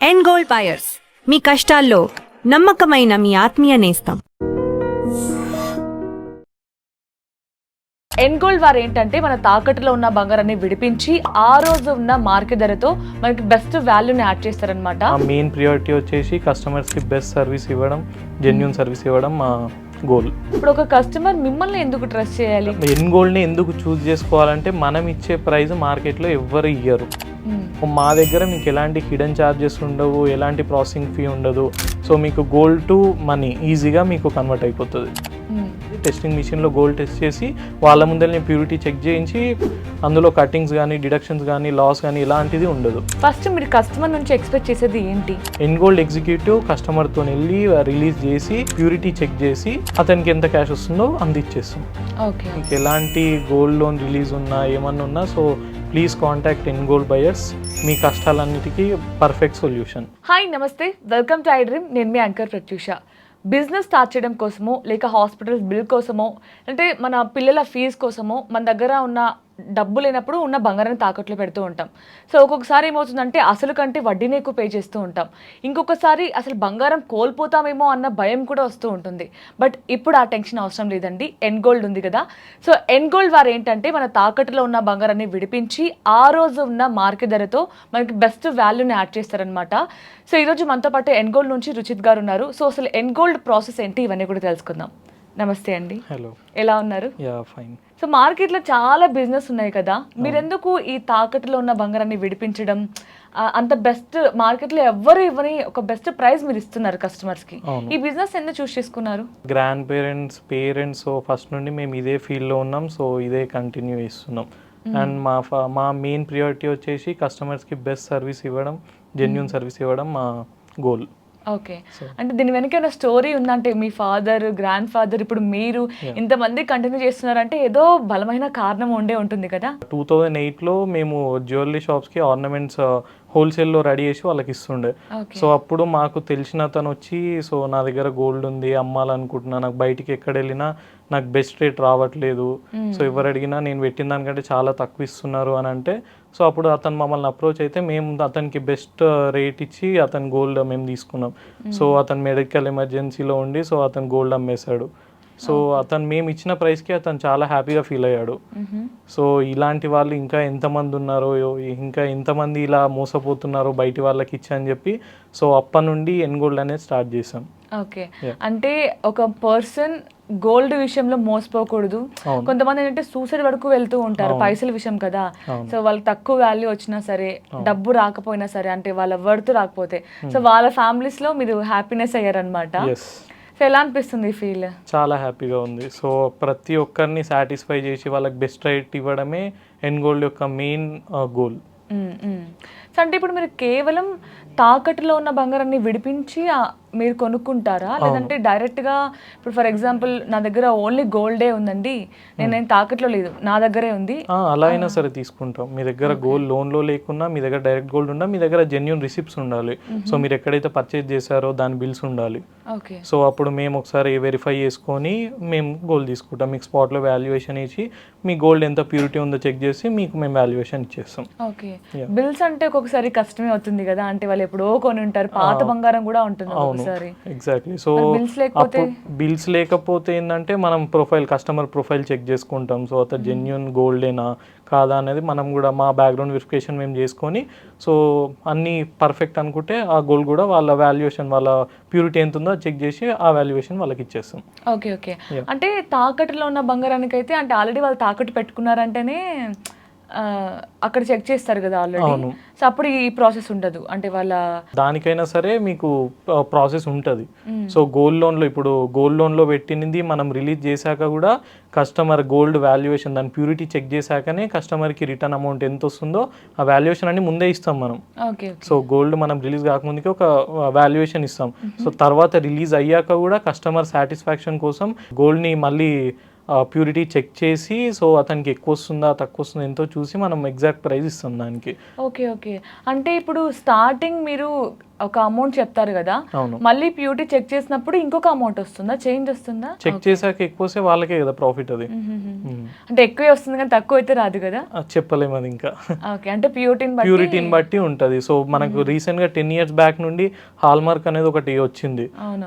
End gold buyers, మీ కష్టాల్లో నమ్మకమైన మీ ఆత్మీయ నేస్తం. ఎండ్ గోల్డ్ వారు ఏంటంటే మన తాకట్టులో ఉన్న బంగారాన్ని విడిపించి ఆ రోజు ఉన్న మార్కెట్ ధరతో మనకి బెస్ట్ వాల్యూని యాడ్ చేస్తారనమాట. మెయిన్ ప్రియారిటీ వచ్చేసి కస్టమర్స్కి బెస్ట్ సర్వీస్ ఇవ్వడం, జెన్యూన్ సర్వీస్ ఇవ్వడం మా గోల్. ఇప్పుడు ఒక కస్టమర్ మిమ్మల్ని ఎందుకు ట్రస్ట్ చేయాలి? ఎండ్ గోల్డ్ని ఎందుకు చూస్ చేసుకోవాలంటే మనం ఇచ్చే ప్రైస్ మార్కెట్లో ఎవ్వరు ఇయ్యరు. మా దగ్గర మీకు ఎలాంటి హిడెన్ ఛార్జెస్ ఉండవు, ఎలాంటి ప్రాసెసింగ్ ఫీ ఉండదు. సో మీకు గోల్డ్ టు మనీ ఈజీగా మీకు కన్వర్ట్ అయిపోతుంది. టెస్టింగ్ మిషన్లో గోల్డ్ టెస్ట్ చేసి వాళ్ళ ముందరనే ప్యూరిటీ చెక్ చేయించి అందులో కటింగ్స్ కానీ, డిడక్షన్స్ కానీ, లాస్ కానీ ఇలాంటిది ఉండదు. ఫస్ట్ మీరు కస్టమర్ నుంచి ఎక్స్పెక్ట్ చేసేది ఏంటి? ఎండ్ గోల్డ్ ఎగ్జిక్యూటివ్ కస్టమర్తో వెళ్ళి రిలీజ్ చేసి ప్యూరిటీ చెక్ చేసి అతనికి ఎంత క్యాష్ వస్తుందో అందిచ్చేస్తాం. ఓకే, మీకు ఎలాంటి గోల్డ్ లోన్ రిలీజ్ ఉన్నా ఏమన్నా ఉన్నా so please contact and gold buyers. మీ కష్టాలన్నిటికీ పర్ఫెక్ట్ సొల్యూషన్. హాయ్, నమస్తే, వెల్కమ్ టు ఐ డ్రీమ్. నేను మీ యాంకర్ ప్రత్యూష. బిజినెస్ స్టార్ట్ చేయడం కోసమో, లేక హాస్పిటల్స్ బిల్ కోసమో, అంటే మన పిల్లల ఫీజు కోసమో మన దగ్గర ఉన్న డబ్బు లేనప్పుడు ఉన్న బంగారాన్ని తాకట్లో పెడుతూ ఉంటాం. సో ఒక్కొక్కసారి ఏమవుతుందంటే అసలు కంటే వడ్డీని ఎక్కువ పే చేస్తూ ఉంటాం. ఇంకొకసారి అసలు బంగారం కోల్పోతామేమో అన్న భయం కూడా వస్తూ ఉంటుంది. బట్ ఇప్పుడు ఆ టెన్షన్ అవసరం లేదండి, ఎండ్ గోల్డ్ ఉంది కదా. సో ఎండ్ గోల్డ్ వారు ఏంటంటే మన తాకట్టులో ఉన్న బంగారాన్ని విడిపించి ఆ రోజు ఉన్న మార్కెట్ ధరతో మనకి బెస్ట్ వాల్యూని యాడ్ చేస్తారనమాట. సో ఈరోజు మనతో పాటు ఎండ్ గోల్డ్ నుంచి రుచిత్ గారు ఉన్నారు. సో అసలు ఎండ్ గోల్డ్ ప్రాసెస్ ఏంటి ఇవన్నీ కూడా తెలుసుకుందాం. నమస్తే అండి. హలో, ఎలా ఉన్నారు? Yeah fine. సో మార్కెట్లో చాలా బిజినెస్ ఉన్నాయి కదా, మీరెందుకు ఈ తాకట్టులో ఉన్న బంగారాన్ని విడిపించడం అంత బెస్ట్ మార్కెట్లో ఎవ్వరు ఇవ్వని ఒక బెస్ట్ ప్రైస్ మీరు ఇస్తున్నారు కస్టమర్స్కి? ఈ బిజినెస్ ఎందుకు చూస్ చేసుకున్నారు? గ్రాండ్ పేరెంట్స్ సో ఫస్ట్ నుండి మేము ఇదే ఫీల్డ్లో ఉన్నాం. సో ఇదే కంటిన్యూ చేస్తున్నాం. అండ్ మా మెయిన్ ప్రియారిటీ వచ్చేసి కస్టమర్స్కి బెస్ట్ సర్వీస్ ఇవ్వడం, జెన్యూన్ సర్వీస్ ఇవ్వడం మా గోల్. ఓకే, అంటే దీని వెనక స్టోరీ ఉందంటే మీ ఫాదర్, గ్రాండ్ ఫాదర్, ఇప్పుడు మీరు ఇంతమంది కంటిన్యూ చేస్తున్నారంటే ఏదో బలమైన కారణం ఉండే ఉంటుంది కదా. 2008లో మేము జ్యువెలరీ షాప్స్కి ఆర్నమెంట్స్ హోల్సేల్లో రెడీ చేసి వాళ్ళకి ఇస్తుండే. సో అప్పుడు మాకు తెలిసిన అతను వచ్చి సో నా దగ్గర గోల్డ్ ఉంది, అమ్మాలనుకుంటున్నా, నాకు బయటికి ఎక్కడ వెళ్ళినా నాకు బెస్ట్ రేట్ రావట్లేదు, సో ఎవరు అడిగినా నేను పెట్టిన దానికంటే చాలా తక్కువ ఇస్తున్నారు అని అంటే, సో అప్పుడు అతను మమ్మల్ని అప్రోచ్ అయితే మేము అతనికి బెస్ట్ రేట్ ఇచ్చి అతని గోల్డ్ మేము తీసుకున్నాం. సో అతను మెడికల్ ఎమర్జెన్సీలో ఉండి సో అతను గోల్డ్ అమ్మేశాడు. సో అతను మేము ఇచ్చిన ప్రైస్కి అతను చాలా హ్యాపీగా ఫీల్ అయ్యాడు. సో ఇలాంటి వాళ్ళు ఇంకా ఎంతమంది ఉన్నారో, ఇంకా ఎంతమంది ఇలా మోసపోతున్నారో బయటి వాళ్ళకి ఇచ్చా అని చెప్పి సో అప్పటి నుండి ఎండ్ గోల్డ్ అనేది స్టార్ట్ చేసాం. ఓకే, అంటే ఒక పర్సన్ గోల్డ్ విషయంలో మోసపోకూడదు. కొంతమంది ఏంటంటే సూసైడ్ వరకు వెళ్తూ ఉంటారు పైసల విషయం కదా. సో వాళ్ళకి తక్కువ వాల్యూ వచ్చినా సరే, డబ్బు రాకపోయినా సరే, అంటే వాళ్ళ వర్త్ రాకపోతే, సో వాళ్ళ ఫ్యామిలీస్ లో మీరు హ్యాపీనెస్ అయ్యారనమాట. సో ఎలా అనిపిస్తుంది ఈ ఫీల్? చాలా హ్యాపీగా ఉంది. సో ప్రతి ఒక్కరిని సాటిస్ఫై చేసి వాళ్ళకి బెస్ట్ రేట్ ఇవ్వడమే ఎండ్ గోల్డ్ యొక్క మెయిన్ గోల్. సో అంటే ఇప్పుడు మీరు కేవలం తాకట్టులో ఉన్న బంగారాన్ని విడిపించి మీరు కొనుక్కుంటారా, లేదంటే డైరెక్ట్గా ఇప్పుడు ఫర్ ఎగ్జాంపుల్ నా దగ్గర ఓన్లీ గోల్డే ఉందండి, నేను తాకట్లో లేదు, నా దగ్గరే ఉంది, అలా అయినా సరే తీసుకుంటాం. మీ దగ్గర గోల్డ్ లోన్లో లేకున్నా మీ దగ్గర డైరెక్ట్ గోల్డ్ ఉన్నా మీ దగ్గర జెన్యూన్ రిసిప్ట్స్ ఉండాలి. సో మీరు ఎక్కడైతే పర్చేజ్ చేశారో దాని బిల్స్ ఉండాలి. ఓకే, సో అప్పుడు మేము ఒకసారి వెరిఫై చేసుకొని మేము గోల్డ్ తీసుకుంటాం. మీకు స్పాట్లో వాల్యుయేషన్ ఇచ్చి మీ గోల్డ్ ఎంత ప్యూరిటీ ఉందో చెక్ చేసి మీకు మేము వాల్యుయేషన్ ఇచ్చేస్తాం. ఓకే, బిల్స్ అంటే ఒక్కొక్కసారి కష్టమే అవుతుంది కదా, అంటే వాళ్ళు ఎప్పుడో కొని ఉంటారు, పాత బంగారం కూడా ఉంటుంది ఒకసారి. ఎగ్జాక్ట్లీ. సో బిల్స్ లేకపోతే ఏంటంటే మనం కస్టమర్ ప్రొఫైల్ చెక్ చేసుకుంటాం. సో అతను జెన్యూన్ గోల్డేనా కాదా అనేది మనం కూడా మా బ్యాక్గ్రౌండ్ వెరిఫికేషన్ మేము చేసుకొని సో అన్నీ పర్ఫెక్ట్ అనుకుంటే ఆ గోల్డ్ కూడా వాళ్ళ వాల్యుయేషన్, వాళ్ళ ప్యూరిటీ ఎంత ఉందో చెక్ చేసి ఆ వాల్యుయేషన్ వాళ్ళకి ఇచ్చేస్తాం. ఓకే ఓకే, అంటే తాకట్టులో ఉన్న బంగారానికి అయితే అంటే ఆల్రెడీ వాళ్ళు తాకట్టు పెట్టుకున్నారంటేనే అక్కడ చెక్ చేస్తారు కదా ఆల్రెడీ. సో అప్పుడు ఈ ప్రాసెస్ ఉండదు, అంటే వాళ్ళ దానికైనా సరే మీకు ప్రాసెస్ ఉంటుంది. సో గోల్డ్ లోన్లో పెట్టినది మనం రిలీజ్ చేశాక కూడా కస్టమర్ గోల్డ్ వాల్యుయేషన్, దాని ప్యూరిటీ చెక్ చేశాకనే కస్టమర్కి రిటర్న్ అమౌంట్ ఎంత వస్తుందో ఆ వాల్యుయేషన్ అన్ని ముందే ఇస్తాం మనం. సో గోల్డ్ మనం రిలీజ్ కాకముందుకే ఒక వాల్యుయేషన్ ఇస్తాం. సో తర్వాత రిలీజ్ అయ్యాక కూడా కస్టమర్ సాటిస్ఫాక్షన్ కోసం గోల్డ్ని మళ్ళీ ప్యూరిటీ చెక్ చేసి సో అతనికి ఎక్కువ వస్తుందా తక్కువ వస్తుందా ఎంతో చూసి మనం ఎగ్జాక్ట్ ప్రైస్ ఇస్తాం దానికి. ఓకే ఓకే, అంటే ఇప్పుడు స్టార్టింగ్ మీరు ఒక అమౌంట్ చెప్తారు కదా, అవును. మళ్ళీ ప్యూరిటీ చెక్ చేసినప్పుడు ఇంకొక అమౌంట్ వస్తుందా, చేంజ్ వస్తుందా? చెక్ చేశాక ఎక్కువస్తే వాళ్ళకే కదా ప్రాఫిట్ అది. అంటే ఎక్కువే వస్తుంది కానీ తక్కువ అయితే రాదు కదా. చెప్పలేము అది ఇంకా. ఓకే, అంటే ప్యూరిటీని బట్టి ఉంటుంది. సో మనకు రీసెంట్ గా 10 years బ్యాక్ నుండి హాల్ మార్క్ అనేది ఒకటి వచ్చింది.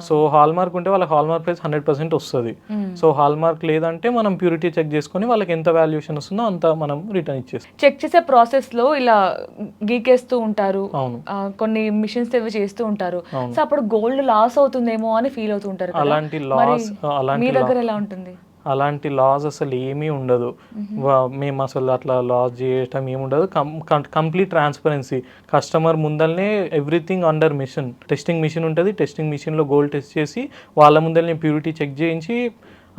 సో హాల్ మార్క్ ఉంటే వాళ్ళకి హాల్ మార్క్ ప్రైస్ 100% వస్తుంది. సో హాల్ మార్క్ లేదంటే మనం ప్యూరిటీ చెక్ చేసుకొని వాళ్ళకి ఎంత వాల్యుయేషన్ వస్తుందో అంత మనం రిటర్న్ ఇచ్చేస్తాం. చెక్ చేసే ప్రాసెస్ లో ఇలా గీకేస్తూ ఉంటారు, అవును. కొన్ని మిషన్స్ ఏవి చేస్తూ ఉంటారు. సో అప్పుడు గోల్డ్ లాస్ అవుతుందేమో అని ఫీల్ అవుతూ ఉంటారు కదా. అలాంటి మీ దగ్గర ఎలా ఉంటుంది? అలాంటి లాస్ అసలు ఏమీ ఉండదు. మేము అసలు అట్లా లాస్ చేయటం ఏమి ఉండదు. Complete transparency. కస్టమర్ ముందల్నే everything under machine. Testing machine ఉంటుంది. టెస్టింగ్ మిషన్లో గోల్డ్ టెస్ట్ చేసి వాళ్ళ ముందల్ని ప్యూరిటీ చెక్ చేయించి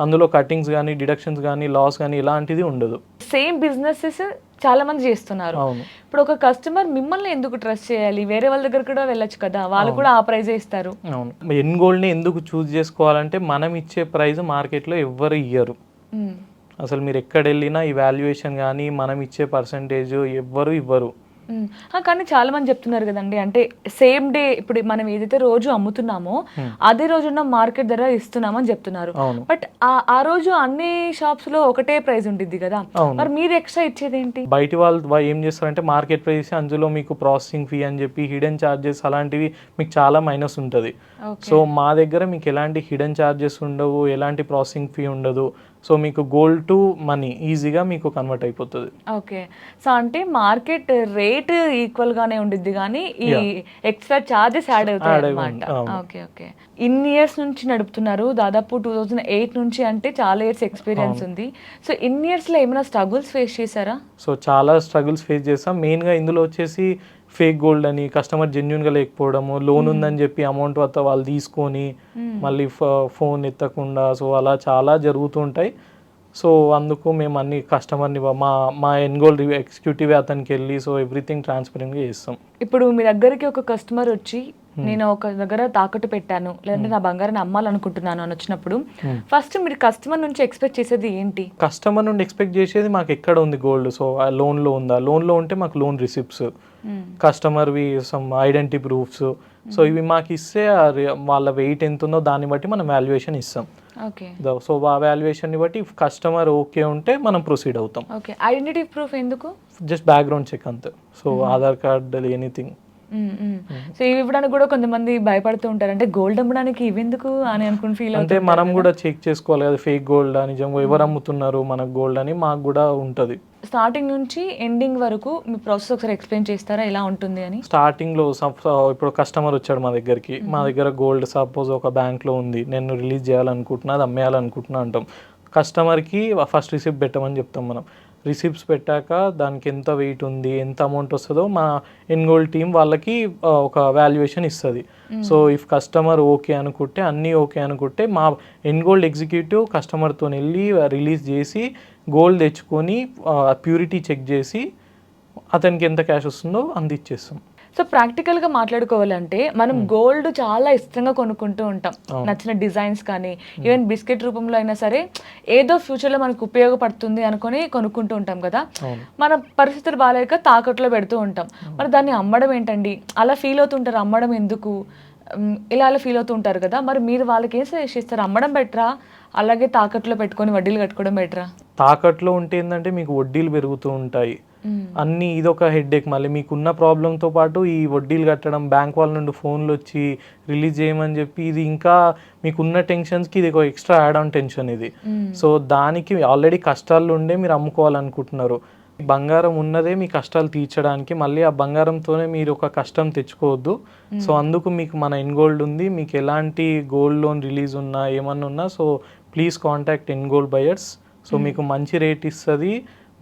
అందులో కటింగ్స్ కానీ డిడక్షన్స్ కానీ లాస్ కానీ ఇలాంటిది ఉండదు. సేమ్ బిజినెసెస్ చాలా మంది చేస్తున్నారు. ఇప్పుడు ఒక కస్టమర్ మిమ్మల్ని ఎందుకు ట్రస్ట్ చేయాలి? వేరే వాళ్ళ దగ్గర కూడా వెళ్ళొచ్చు కదా, వాళ్ళు కూడా ఆ ప్రైజే ఇస్తారు. అవును. ఎన్ గోల్డ్ని ఎందుకు చూస్ చేసుకోవాలంటే మనం ఇచ్చే ప్రైస్ మార్కెట్లో ఎవ్వరు ఇయ్యరు. అసలు మీరు ఎక్కడ వెళ్ళినా ఈ వాల్యుయేషన్ కానీ మనం ఇచ్చే పర్సంటేజ్ ఎవ్వరు ఇవ్వరు. కానీ చాలా మంది చెప్తున్నారు కదండి, అంటే సేమ్ డే ఇప్పుడు మనం ఏదైతే రోజు అమ్ముతున్నామో అదే రోజున్న మార్కెట్ ధర ఇస్తున్నామని చెప్తున్నారు. బట్ ఆ రోజు అన్ని షాప్స్ లో ఒకటే ప్రైస్ ఉంటుంది కదా, మరి మీరు ఎక్స్ట్రా ఇచ్చేది ఏంటి? బయట వాళ్ళు ఏం చేస్తారంటే మార్కెట్ ప్రైస్ అందులో మీకు ప్రాసెసింగ్ ఫీ అని చెప్పి హిడెన్ చార్జెస్ అలాంటివి మీకు చాలా మైనస్ ఉంటుంది. సో మా దగ్గర మీకు ఎలాంటి హిడెన్ చార్జెస్ ఉండవు, ఎలాంటి ప్రాసెసింగ్ ఫీ ఉండదు. సో మీకు గోల్డ్ టు మనీ ఈజీగా మీకు కన్వర్ట్ అయిపోతుంది. ఓకే, సో అంటే మార్కెట్ రేట్ ఈక్వల్ గానే ఉండిద్ది కానీ ఈ ఎక్స్ట్రా చార్జెస్ యాడ్ అవుతాయి అన్నమాట. Okay okay. ఇన్ని ఇయర్స్ నుంచి నడుపుతున్నారు, దాదాపు 2008 నుంచి, అంటే చాలా ఇయర్స్ ఎక్స్పీరియన్స్ ఉంది. సో ఇన్ని ఇయర్స్ లో ఏమైనా స్ట్రగుల్స్ ఫేస్ చేశారా? సో చాలా స్ట్రగుల్స్ ఫేస్ చేస్తాం. మెయిన్గా ఇందులో వచ్చేసి ఫేక్ గోల్డ్ అని, కస్టమర్ జెన్యున్గా లేకపోవడము, లోన్ ఉందని చెప్పి అమౌంట్ వద్ద వాళ్ళు తీసుకొని మళ్ళీ ఫోన్ ఎత్తకుండా, సో అలా చాలా జరుగుతూ ఉంటాయి. సో అందుకు మేము అన్ని కస్టమర్ని మా ఎన్గోల్డ్ ఎగ్జిక్యూటివ్ అతనికి వెళ్ళి సో ఎవ్రీథింగ్ ట్రాన్స్పరెంట్గా చేస్తాం. ఇప్పుడు మీ దగ్గరికి ఒక కస్టమర్ వచ్చి నేను ఒక దగ్గర తాకట్టు పెట్టాను, లేదంటే నా బంగారాన్ని అమ్మాలనుకుంటున్నాను అని వచ్చినప్పుడు ఫస్ట్ మీరు కస్టమర్ నుంచి ఎక్స్పెక్ట్ చేసేది ఏంటి? కస్టమర్ నుండి ఎక్స్పెక్ట్ చేసేది మాకు ఎక్కడ ఉంది గోల్డ్, సో లోన్లో ఉందా, లోన్లో ఉంటే మాకు లోన్ రిసిప్ట్స్, కస్టమర్వి సమ్ ఐడెంటిటీ ప్రూఫ్స్, సో ఇవి మాకు ఇస్తే వాళ్ళ వెయిట్ ఎంత ఉందో దాన్ని బట్టి మనం వాల్యుయేషన్ ఇస్తాం. సో ఆ వాల్యుయేషన్ని బట్టి కస్టమర్ ఓకే ఉంటే మనం ప్రొసీడ్ అవుతాం. ఓకే, ఐడెంటిటీ ప్రూఫ్ ఎందుకు? జస్ట్ బ్యాక్గ్రౌండ్ చెక్ అంతే. So Aadhaar card anything. So ఇవి ఇవ్వడానికి కూడా కొంతమంది భయపడుతూ ఉంటారు, అంటే గోల్డ్ అమ్మడానికి ఇవెందుకు అని అనుకుని ఫీల్ అంటే మనం కూడా చెక్ చేసుకోవాలి కదా, ఫేక్ గోల్డ్ నిజంగా ఎవరు అమ్ముతున్నారు మనకు గోల్డ్ అని మాకు కూడా ఉంటుంది. స్టార్టింగ్ నుంచి ఎండింగ్ వరకు మీ ప్రాసెస్ ఒకసారి ఎక్స్ప్లెయిన్ చేస్తారా ఎలా ఉంటుంది అని? స్టార్టింగ్ లో ఇప్పుడు కస్టమర్ వచ్చాడు మా దగ్గరికి, మా దగ్గర గోల్డ్ సపోజ్ ఒక బ్యాంక్ లో ఉంది, నేను రిలీజ్ చేయాలనుకుంటున్నా, అది అమ్మేయాలనుకుంటున్నా అంటాం. కస్టమర్కి ఫస్ట్ రిసిప్ట్ పెట్టమని చెప్తాం మనం. రిసిప్ట్స్ పెట్టాక దానికి ఎంత వెయిట్ ఉంది, ఎంత అమౌంట్ వస్తుందో మా ఎన్గోల్డ్ టీమ్ వాళ్ళకి ఒక వాల్యుయేషన్ ఇస్తుంది. సో ఇఫ్ కస్టమర్ ఓకే అనుకుంటే, అన్నీ ఓకే అనుకుంటే మా ఎన్గోల్డ్ ఎగ్జిక్యూటివ్ కస్టమర్తో వెళ్ళి రిలీజ్ చేసి గోల్డ్ తెచ్చుకొని ప్యూరిటీ చెక్ చేసి అతనికి ఎంత క్యాష్ వస్తుందో అంది ఇచ్చేస్తాం. సో ప్రాక్టికల్గా మాట్లాడుకోవాలంటే మనం గోల్డ్ చాలా ఇష్టంగా కొనుక్కుంటూ ఉంటాం, నచ్చిన డిజైన్స్ కానీ ఈవెన్ బిస్కెట్ రూపంలో అయినా సరే ఏదో ఫ్యూచర్లో మనకు ఉపయోగపడుతుంది అనుకొని కొనుక్కుంటూ ఉంటాం కదా. మన పరిస్థితులు బాగాలేక తాకట్లో పెడుతూ ఉంటాం. మరి దాన్ని అమ్మడం ఏంటండి, అలా ఫీల్ అవుతుంటారు, అమ్మడం ఎందుకు ఇలా అలా ఫీల్ అవుతూ ఉంటారు కదా. మరి మీరు వాళ్ళకి ఏం సజెస్ట్ చేస్తారు, అమ్మడం బెటరా అలాగే తాకట్లో పెట్టుకొని వడ్డీలు కట్టుకోవడం బెటరా? తాకట్లో ఉంటే ఏంటంటే మీకు వడ్డీలు పెరుగుతూ ఉంటాయి అన్నీ, ఇదొక హెడ్ఏక్. మళ్ళీ మీకున్న ప్రాబ్లంతో పాటు ఈ వడ్డీలు కట్టడం, బ్యాంక్ వాళ్ళ నుండి ఫోన్లు వచ్చి రిలీజ్ చేయమని చెప్పి, ఇది ఇంకా మీకున్న టెన్షన్స్కి ఇది ఒక ఎక్స్ట్రా యాడ్ ఆన్ టెన్షన్ ఇది. సో దానికి ఆల్రెడీ కష్టాలు ఉండే మీరు అమ్ముకోవాలనుకుంటున్నారు. బంగారం ఉన్నదే మీ కష్టాలు తీర్చడానికి, మళ్ళీ ఆ బంగారంతోనే మీరు ఒక కష్టం తెచ్చుకోవద్దు. సో అందుకు మీకు మన ఎన్గోల్డ్ ఉంది, మీకు ఎలాంటి గోల్డ్ లోన్ రిలీజ్ ఉన్నా ఏమన్నా ఉన్నా so please contact N Gold buyers. So మీకు మంచి రేట్ ఇస్తుంది,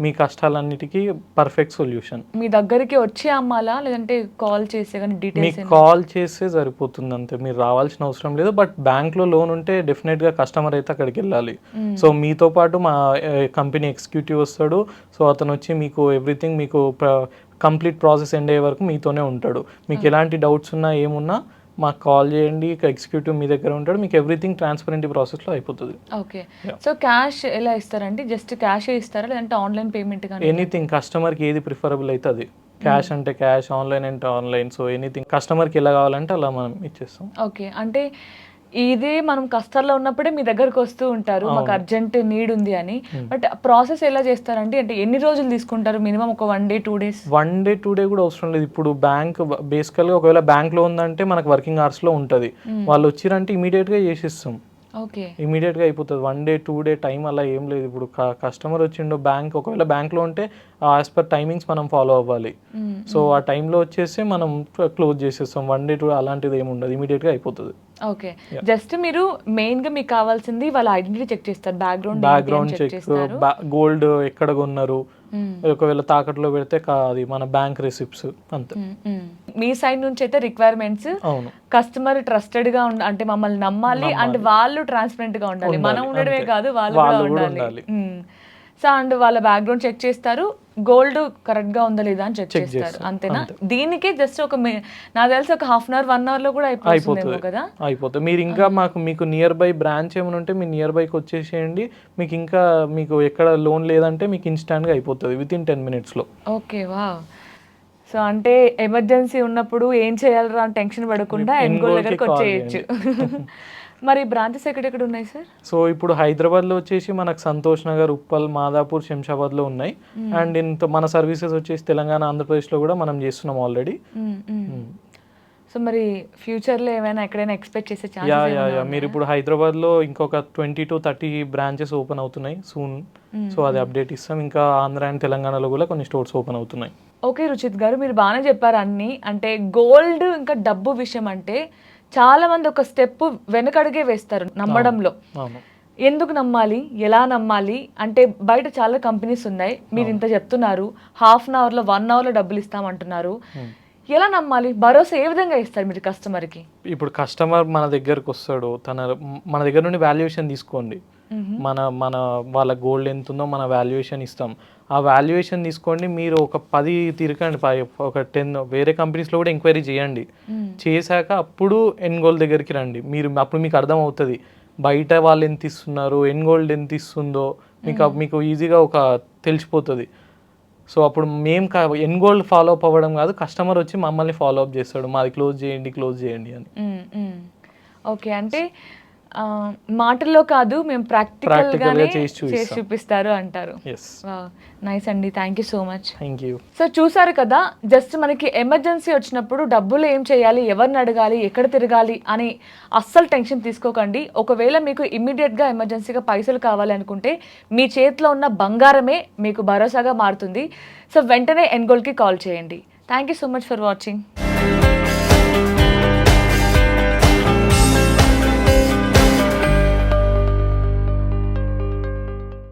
మీ కష్టాలన్నిటికీ పర్ఫెక్ట్ సొల్యూషన్. మీ దగ్గరికి వచ్చి అమ్మాలా లేదంటే కాల్ చేసే కానీ డీటెయిల్స్? మీకు కాల్ చేస్తే సరిపోతుంది అంతే, మీరు రావాల్సిన అవసరం లేదు. బట్ బ్యాంక్లో లోన్ ఉంటే డెఫినెట్గా కస్టమర్ అయితే అక్కడికి వెళ్ళాలి. సో మీతో పాటు మా కంపెనీ ఎగ్జిక్యూటివ్ వస్తాడు. సో అతను వచ్చి మీకు ఎవ్రీథింగ్ మీకు కంప్లీట్ ప్రాసెస్ ఎండ్ అయ్యే వరకు మీతోనే ఉంటాడు. మీకు ఎలాంటి డౌట్స్ ఉన్నా ఏమున్నా మాకు కాల్ చేయండి, ఎగ్జిక్యూటివ్ మీ దగ్గర ఉంటాడు, మీకు ఎవ్రీథింగ్ ట్రాన్స్పరెంట్ ప్రాసెస్లో అయిపోతుంది. ఓకే, సో క్యాష్ ఎలా ఇస్తారండి? జస్ట్ క్యాష్ ఇస్తారా లేదంటే ఆన్లైన్ పేమెంట్ కానీ? ఎనీథింగ్ కస్టమర్కి ఏది ప్రిఫరబుల్ అయితే అది. క్యాష్ అంటే క్యాష్, ఆన్లైన్ అంటే ఆన్లైన్. సో ఎనీథింగ్ కస్టమర్కి ఎలా కావాలంటే అలా మనం ఇచ్చేస్తాం. ఓకే. అంటే ఇదే మనం కష్టాల్లో ఉన్నప్పుడే మీ దగ్గరకు వస్తూ ఉంటారు, మాకు అర్జెంట్ నీడ్ ఉంది అని. బట్ ప్రాసెస్ ఎలా చేస్తారండి? అంటే ఎన్ని రోజులు తీసుకుంటారు? మినిమం ఒక 1 day 2 days? 1 day 2 day కూడా అవసరం లేదు. ఇప్పుడు బ్యాంక్ బేసికల్గా ఒకవేళ బ్యాంక్లో ఉందంటే మనకు వర్కింగ్ అవర్స్లో ఉంటుంది. వాళ్ళు వచ్చిరంటే ఇమీడియట్గా చేసిస్తాం. ఓకే. ఇమీడియట్గా అయిపోతుంది. 1 day 2 day టైం అలా ఏం లేదు. ఇప్పుడు కస్టమర్ వచ్చిండు బ్యాంక్, ఒకవేళ బ్యాంక్లో ఉంటే యాజ్ పర్ టైమింగ్స్ మనం ఫాలో అవ్వాలి. సో ఆ టైంలో వచ్చేసి మనం క్లోజ్ చేసేస్తాం. 1 day 2 అలాంటిది ఏమి ఉండదు, ఇమీడియట్గా అయిపోతుంది. ఓకే. జస్ట్ మీరు మెయిన్గా మీకు కావాల్సింది వాళ్ళ ఐడెంటిటీ చెక్ చేస్తారు, బ్యాక్గ్రౌండ్ చెక్, గోల్డ్ ఎక్కడ కొన్నారు, ఒకవేళ తాకట్లో పెడితే అది మన బ్యాంక్ రిసిప్ట్స్ అంతే. మీ సైడ్ నుంచి అయితే రిక్వైర్మెంట్స్ అవును, కస్టమర్ ట్రస్టెడ్ గా అంటే మమ్మల్ని నమ్మాలి అండ్ వాళ్ళు ట్రాన్స్పరెంట్ గా ఉండాలి, మనం ఉండడమే కాదు వాళ్ళు కూడా ఉండాలి. సో అండ్ వాళ్ళ బ్యాక్గ్రౌండ్ చెక్ చేస్తారు, గోల్డ్ కరెక్ట్ గా ఉందా లేదా అని చెక్ చేస్తారు, అంతేనా? దీనికి జస్ట్ ఒక నాకు తెలిసి ఒక 1/2 hour 1 hour లో కూడా అయిపోతుంది కదా? అయిపోతుంది. మీరు ఇంకా మీకు నియర్ బై బ్రాంచ్ ఏమైనా ఉంటే మీ నియర్ బైకి వచ్చేసేయండి. మీకు ఎక్కడ లోన్ లేదంటే మీకు ఇన్స్టాంట్గా అయిపోతుంది విత్ ఇన్ 10 minutes లో. Okay, wow. సో అంటే ఎమర్జెన్సీ ఉన్నప్పుడు ఏం చేయాలరా అని టెన్షన్ పడకుండా ఎండ్ గోల్ దగ్గరకు వచ్చేయచ్చు. మరి బ్రాంచెస్ ఎక్కడెక్కడ ఉన్నాయి సార్? సో ఇప్పుడు హైదరాబాద్లో వచ్చేసి మనకు సంతోష్ నగర్, ఉప్పల్, మాదాపూర్, శంషాబాద్లో ఉన్నాయి. అండ్ మన సర్వీసెస్ వచ్చేసి తెలంగాణ, ఆంధ్రప్రదేశ్లో కూడా మనం చేస్తున్నాం ఆల్రెడీ. సో మరి ఫ్యూచర్లో ఏమైనా ఎక్కడైనా ఎక్స్పెక్ట్ చేసే ఛాన్స్? యా మీరు ఇప్పుడు హైదరాబాద్లో ఇంకొక 20 to 30 బ్రాంచెస్ ఓపెన్ అవుతున్నాయి సూన్. సో అది అప్డేట్ ఇస్తాం. ఇంకా ఆంధ్ర అండ్ తెలంగాణలో కూడా కొన్ని స్టోర్స్ ఓపెన్ అవుతున్నాయి. ఓకే రుచిత్ గారు, మీరు బాగానే చెప్పారు అన్ని. అంటే గోల్డ్ ఇంకా డబ్బు విషయం అంటే చాలా మంది ఒక స్టెప్ వెనకడుగే వేస్తారు నమ్మడంలో. ఎందుకు నమ్మాలి, ఎలా నమ్మాలి అంటే బయట చాలా కంపెనీస్ ఉన్నాయి, మీరు ఇంత చెప్తున్నారు, 1/2 hour 1 hour డబ్బులు ఇస్తామంటున్నారు. ఎలా నమ్మాలి? భరోసా ఏ విధంగా ఇస్తారు మీరు కస్టమర్కి? ఇప్పుడు కస్టమర్ మన దగ్గరకు వస్తాడు, మన దగ్గర నుండి వాల్యుయేషన్ తీసుకోండి. మన వాళ్ళ గోల్డ్ ఎంత ఉందో మన వాల్యుయేషన్ ఇస్తాం. ఆ వాల్యుయేషన్ తీసుకోండి. మీరు ఒక 10 తిరగండి, ఒక 10 వేరే కంపెనీస్లో కూడా ఎంక్వైరీ చేయండి. చేశాక అప్పుడు ఎన్ గోల్డ్ దగ్గరికి రండి. అప్పుడు మీకు అర్థం అవుతుంది బయట వాళ్ళు ఎంత ఇస్తున్నారు, ఎన్ గోల్డ్ ఎంత ఇస్తుందో మీకు ఈజీగా తెలిసిపోతుంది. సో అప్పుడు మేము ఎన్ గోల్డ్ ఫాలో అప్ అవ్వడం కాదు, కస్టమర్ వచ్చి మమ్మల్ని ఫాలో అప్ చేస్తాడు, మాది క్లోజ్ చేయండి అని. ఓకే, అంటే మాటల్లో కాదు, మేము ప్రాక్టికల్గానే చేసి చూపిస్తారు అంటారు. నైస్ అండి, thank you so much. Thank you. So చూసారు కదా, జస్ట్ మనకి ఎమర్జెన్సీ వచ్చినప్పుడు డబ్బులు ఏం చేయాలి, ఎవరిని అడగాలి, ఎక్కడ తిరగాలి అని అస్సలు టెన్షన్ తీసుకోకండి. ఒకవేళ మీకు ఇమ్మీడియట్గా ఎమర్జెన్సీగా పైసలు కావాలి అనుకుంటే మీ చేతిలో ఉన్న బంగారమే మీకు భరోసాగా మారుతుంది. సో వెంటనే ఎన్గోల్కి కాల్ చేయండి. Thank you so much for watching.